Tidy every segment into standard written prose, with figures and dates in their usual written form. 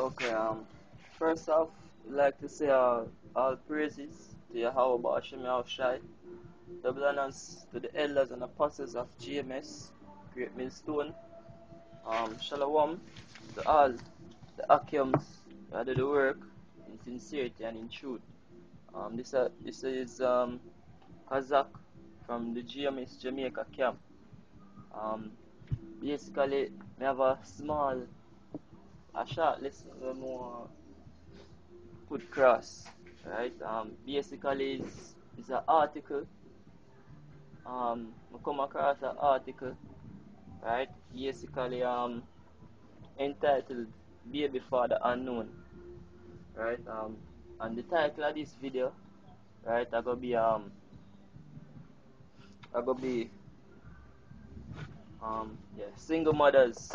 Okay, first off, I'd like to say all praises to Yahweh Hashem Yahushai, double honors to the elders and apostles of GMS, Great Millstone. Shalom to all the Akiums that do the work in sincerity and in truth. This is Kazak from the GMS Jamaica camp. Basically, we have a short lesson where more could cross, right? Basically, it's an article. I come across an article, right? Basically, entitled "Baby Father Unknown," right? And the title of this video, right? I gonna be single mothers,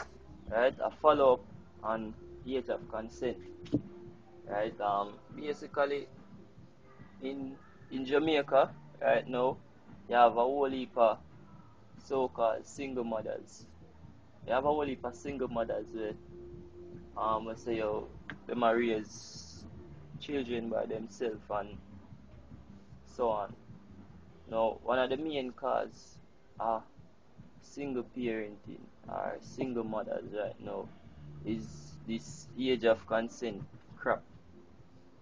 right? A follow up on age of consent, right? Basically, in Jamaica right now, you have a whole heap of so-called single mothers. You have a whole heap of single mothers where let's say they raise children by themselves and so on. Now, one of the main cause of single parenting or single mothers right now is this age of consent crap.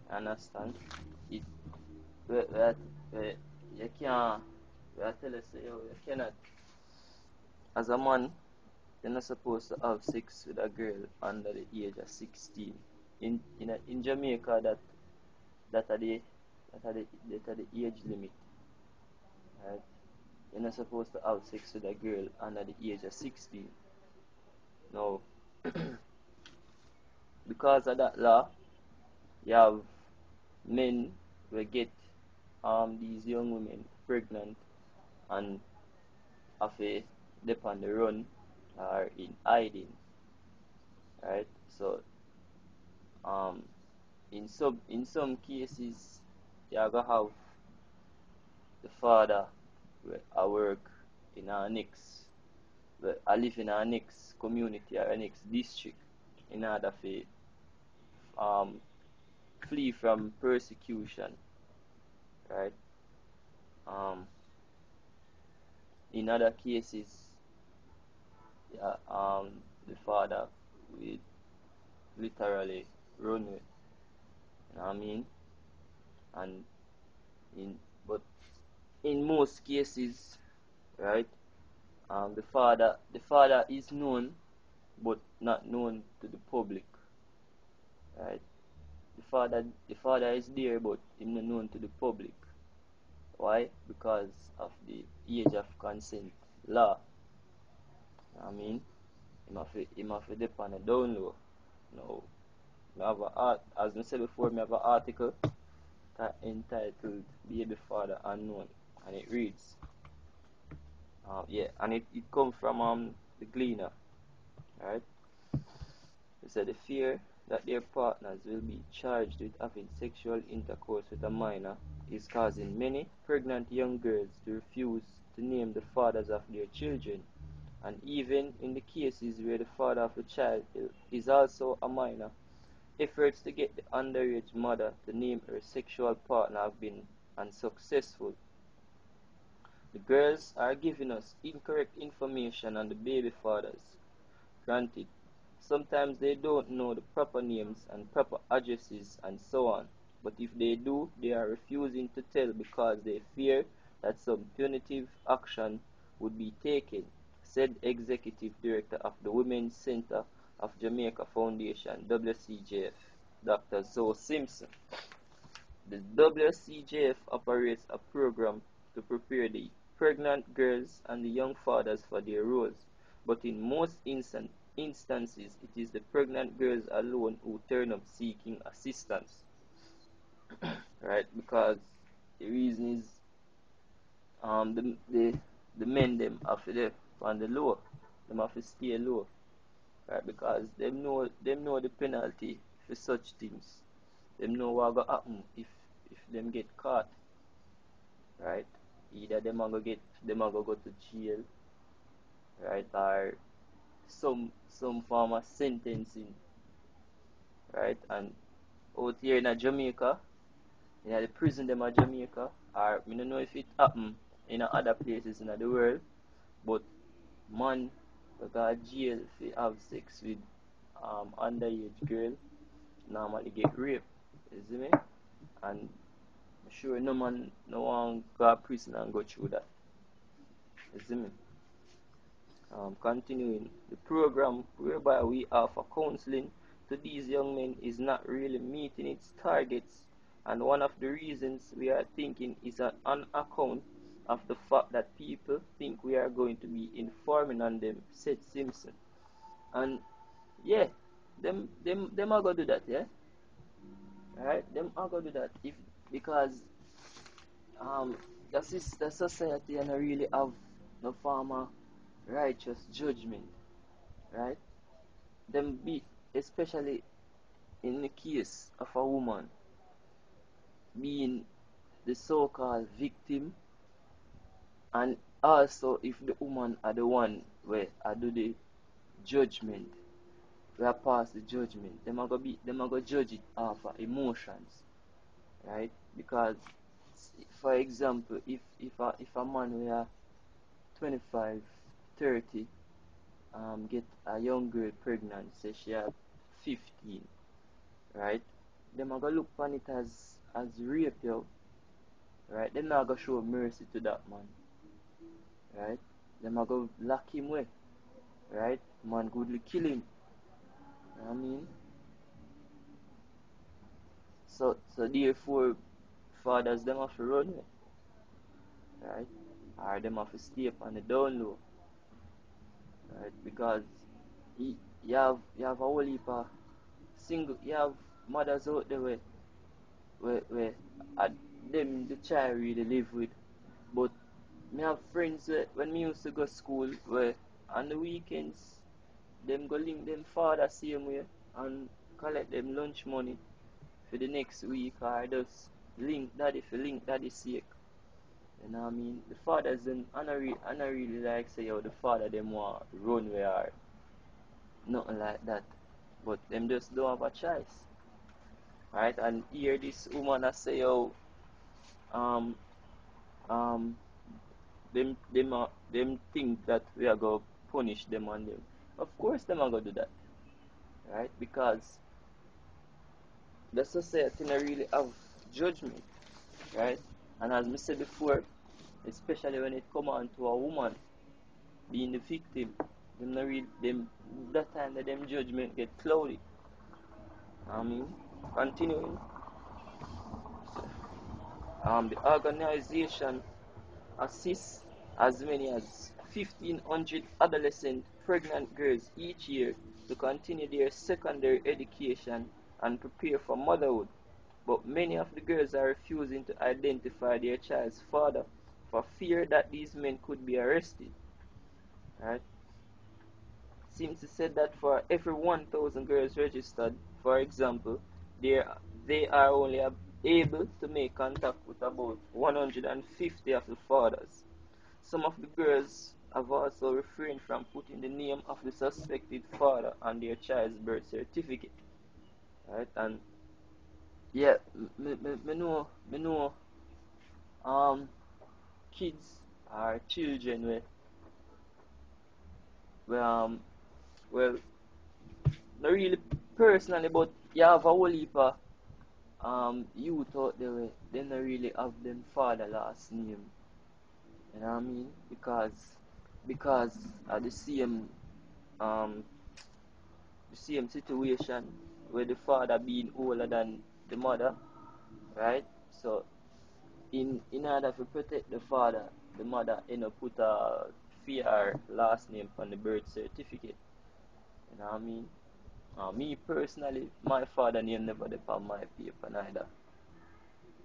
Understand? It you can't tell us you cannot, as a man, you're not supposed to have sex with a girl under the age of 16. In Jamaica, that are the age limit. Right? You're not supposed to have sex with a girl under the age of 16. Now, because of that law, you have men will get these young women pregnant and have a dip on the run or in hiding, right? So in some cases you are gonna have the father I work in our next, I live in our next community or our next district in order to flee from persecution, right? In other cases, the father will literally run with, you know what I mean? And but in most cases, right, the father is known but not known to the public, right? The father is there but he's not known to the public. Why? Because of the age of consent law. You know what I mean? He must be depend on the down low. Now, as I said before, I have an article entitled "Baby Father Unknown," and it reads, and it comes from the Gleaner, right? It said the fear that their partners will be charged with having sexual intercourse with a minor is causing many pregnant young girls to refuse to name the fathers of their children, and even in the cases where the father of the child is also a minor, efforts to get the underage mother to name her sexual partner have been unsuccessful. The girls are giving us incorrect information on the baby fathers. Granted, sometimes they don't know the proper names and proper addresses and so on, but if they do, they are refusing to tell because they fear that some punitive action would be taken, said Executive Director of the Women's Center of Jamaica Foundation, WCJF, Dr. Zoe Simpson. The WCJF operates a program to prepare the pregnant girls and the young fathers for their roles, but in most instances, it is the pregnant girls alone who turn up seeking assistance, right? Because the reason is the men them have to on the low, them have to stay low, right? Because them know the penalty for such things. Them know what gonna happen if them get caught, right? Either them are gonna go to jail, right, or some form of sentencing, right? And out here in Jamaica, the prison them at Jamaica, or I don't know if it happen in other places in the world, but man we go to jail if you have sex with underage girl normally get raped. You see me? And I'm sure no man no one go to prison and go through that. You see me? Continuing, the program whereby we offer counseling to these young men is not really meeting its targets, and one of the reasons we are thinking is on account of the fact that people think we are going to be informing on them, said Simpson. And yeah, them are gonna do that, yeah? Alright, them are gonna do that if because um the society and really have no form of righteous judgment, right? Them be especially in the case of a woman being the so-called victim, and also if the woman are the one where I do the judgment, where I pass the judgment, them are gonna judge it off of emotions, right? Because for example, if a man we are 25, 30, get a young girl pregnant, say she are 15, right? Them are gonna look upon it as rape, yo, right? Them not gonna show mercy to that man, right? Them are gonna lock him away, right? Man goodly kill him. You know what I mean? So therefore, fathers them have to run away, right? Or them have to stay up on the down low, right? Because you have a whole heap of single, you have mothers out there where uh, them the child really live with, but me have friends when me used to go school where on the weekends them go link them father same way and collect them lunch money for the next week, or just link daddy for link daddy sake. You know what I mean? The fathers them I not really like say yo the father them want run where are nothing like that. But them just don't have a choice. Right? And here this woman I say yo um um them think that we are gonna punish them on them. Of course them are gonna do that, right? Because the society not really have judgment, right? And as I said before, especially when it come on to a woman being the victim, them not really them that time that them judgment get cloudy. I mean, continuing, the organization assists as many as 1,500 adolescent pregnant girls each year to continue their secondary education and prepare for motherhood. But many of the girls are refusing to identify their child's father for fear that these men could be arrested. Right? Seems said that for every 1,000 girls registered, for example, they they are only able to make contact with about 150 of the fathers. Some of the girls have also refrained from putting the name of the suspected father on their child's birth certificate. Right? And yeah, me know um kids or children where well not really personally, but you have a whole heap of youth out there where they not really have them father last name. You know what I mean? Because of um the same situation where the father being older than the mother, right? So in order to protect the father, the mother put a fear last name on the birth certificate. You know what I mean? Me personally, my father name never on my paper neither.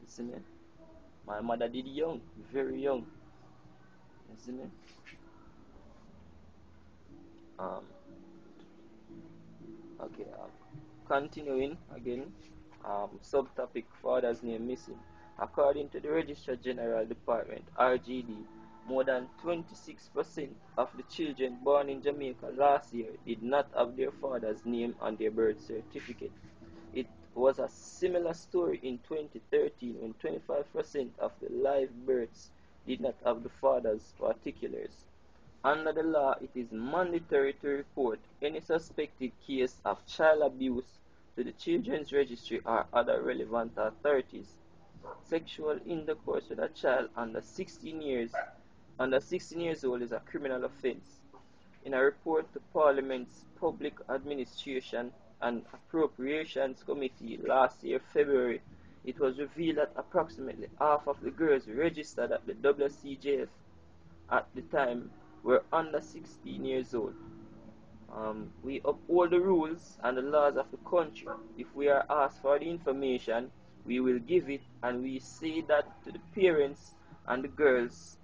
You see me? My mother did young, very young. You see me? Um, okay. Continuing again. Subtopic father's name missing. According to the Registrar General Department (RGD), more than 26% of the children born in Jamaica last year did not have their father's name on their birth certificate. It was a similar story in 2013 when 25% of the live births did not have the father's particulars. Under the law, it is mandatory to report any suspected case of child abuse to the Children's Registry or other relevant authorities. Sexual intercourse with a child under 16 years old is a criminal offense. In a report to Parliament's Public Administration and Appropriations Committee last year, February, it was revealed that approximately half of the girls registered at the WCJF at the time were under 16 years old. We uphold the rules and the laws of the country. If we are asked for the information, we will give it, and we say that to the parents and the girls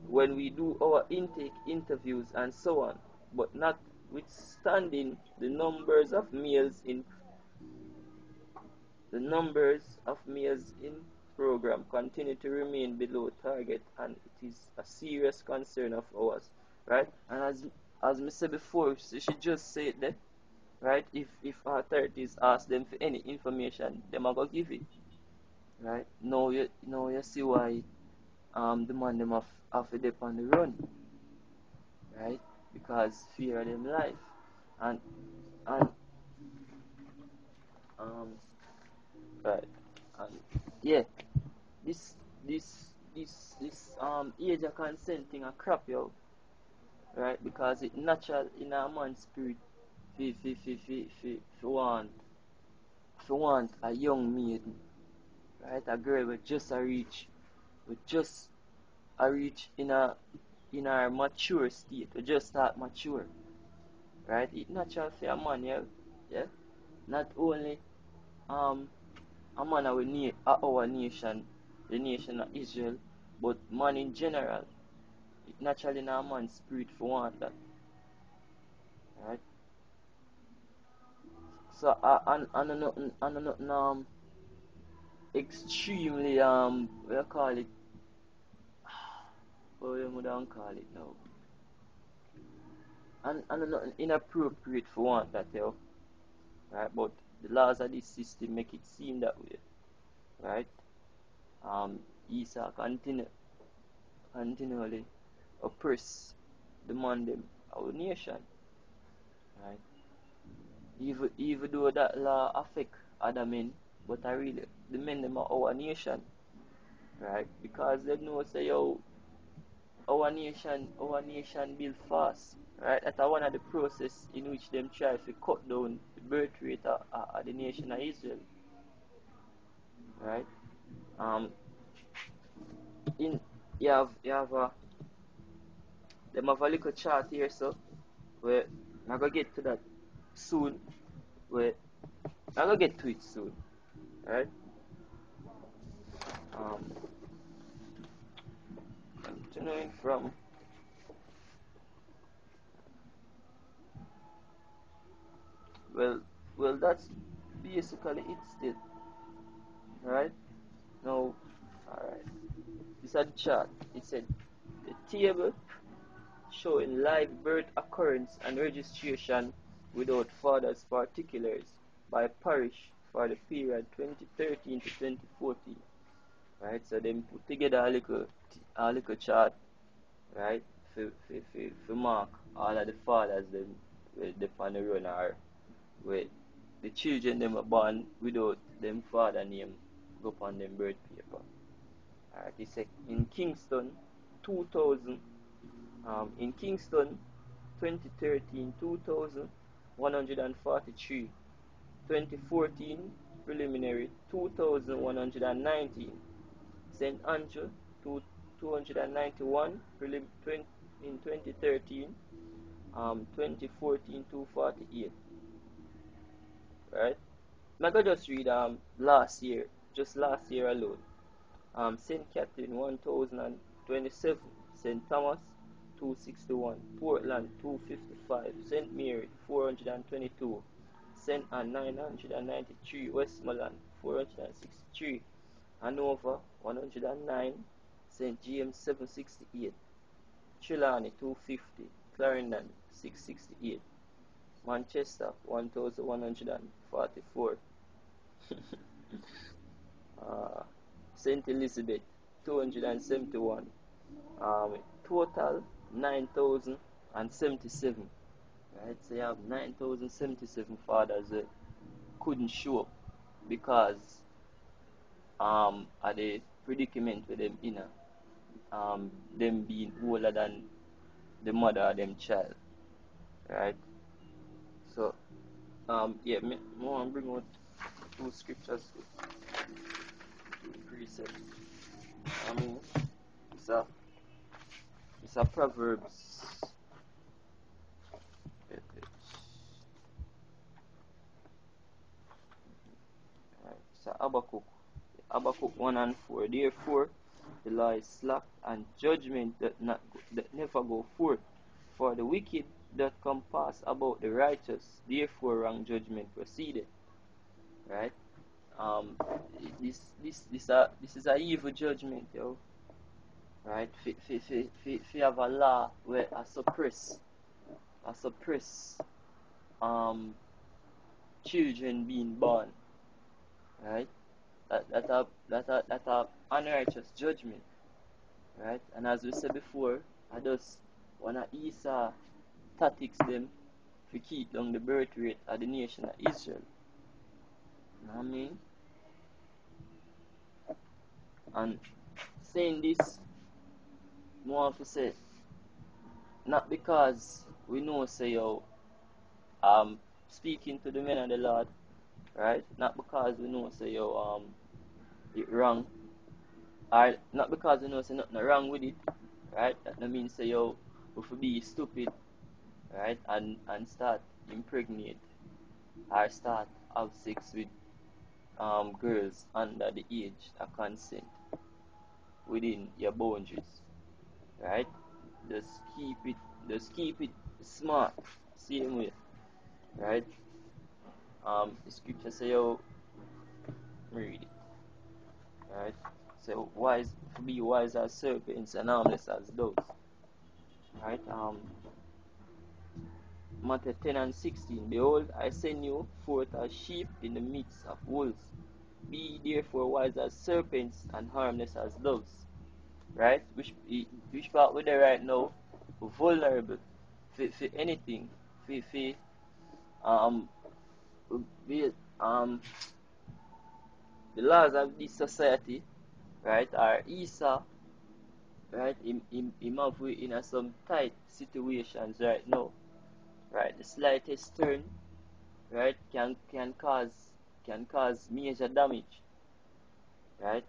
when we do our intake interviews and so on. But notwithstanding, the numbers of males in program continue to remain below target, and it is a serious concern of ours, right? And as I said before, you should just say it there, right? If authorities ask them for any information, them are gonna give it, right? Now you see why the man them have to dip on the run, right? Because fear of them life, and um right, and yeah, this age of consent thing a crap, yo, right? Because it natural in a man's spirit fi want a young maiden, right? A girl with just a reach in a mature state, we just start mature, right? It natural for a man, yeah. Not only um a man our nation, the nation of Israel, but man in general. It naturally in a man's spirit for want that, right? So I know nothing extremely what you call it, what you would call it now, and I know nothing inappropriate for want that, yo, right? But the laws of this system make it seem that way, right? Esau continually oppress the man them, our nation, right? Even though that law affect other men, but I really the men them are our nation, right? Because they know say yo, our nation build fast, right? That's one of the process in which them try to cut down the birth rate of the nation of Israel, right? Um, in you have them have a little chart here, so where I'm gonna get to that soon. Where I'm gonna get to it soon, right? Um, continuing from well, that's basically it still, right? Now, alright. This is a chart. It said the table showing live birth occurrence and registration without father's particulars by parish for the period 2013 to 2014. Right, so them put together a little chart, right, for mark all of the fathers them with the on the run, or with the children them are born without them father name go upon them birth paper. Alright, it's in Kingston 2000, in Kingston 2013 2143, 2014 preliminary 2119, St. Andrew 291 in 2013, 2014 248, right? I'm gonna just read just last year alone. St. Catherine 1027, St. Thomas 261, Portland 255, St. Mary 422, St. Anne 993, Westmoreland 463, Hanover 109, St. James 768, Trelawney 250, Clarendon 668, Manchester 1144, Saint Elizabeth 271. Total 9,077. Right, so you have 9,077 fathers that couldn't show up because of the predicament with them inner, them being older than the mother of them child. Right? So yeah, me want to bring out two scriptures, two precepts. It's a Proverbs. Right, it's a Habakkuk 1 and 4. Therefore, the law is slack, and judgment that never go forth. For the wicked that compass about the righteous, therefore wrong judgment proceeded. Right? This is a evil judgment, yo. Right? If have a law where I suppress children being born, right? That a unrighteous judgment, right? And as we said before, I just wanna Esau tactics them to keep down the birth rate of the nation of Israel. You know what I mean? And saying this, more to say, not because we know say yo, speaking to the men of the Lord, right? Not because we know say yo, it wrong, or not because we know say nothing wrong with it, right? That no mean say yo, we should be stupid, right? And start impregnate or start have sex with girls under the age of consent within your boundaries, right? Just keep it smart, same way, right? The scripture say yo, read it, right? So be wise as serpents and harmless as doves, right? Matthew 10 and 16. Behold, I send you forth as sheep in the midst of wolves. Be therefore wise as serpents and harmless as doves. Right? Which part we're there right now? We're vulnerable for anything. For the laws of this society, right, are Esau, right? Him have we in some tight situations right now. Right? The slightest turn, right, can cause major damage, right?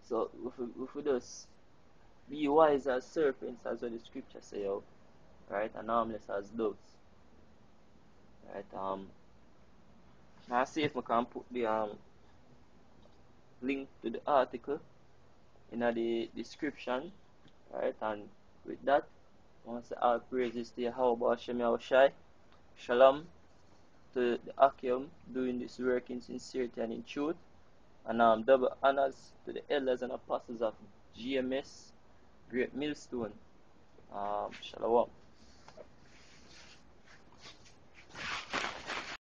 So if we just be wise as serpents, as what the scripture say, right, and harmless as doves, right? Now see if we can put the link to the article in the description, right? And with that, once all praises to Yahweh Hashem Yahushai, Shalom to the Akim doing this work in sincerity and in truth. And double honors to the elders and apostles of GMS, Great Millstone. Shalom.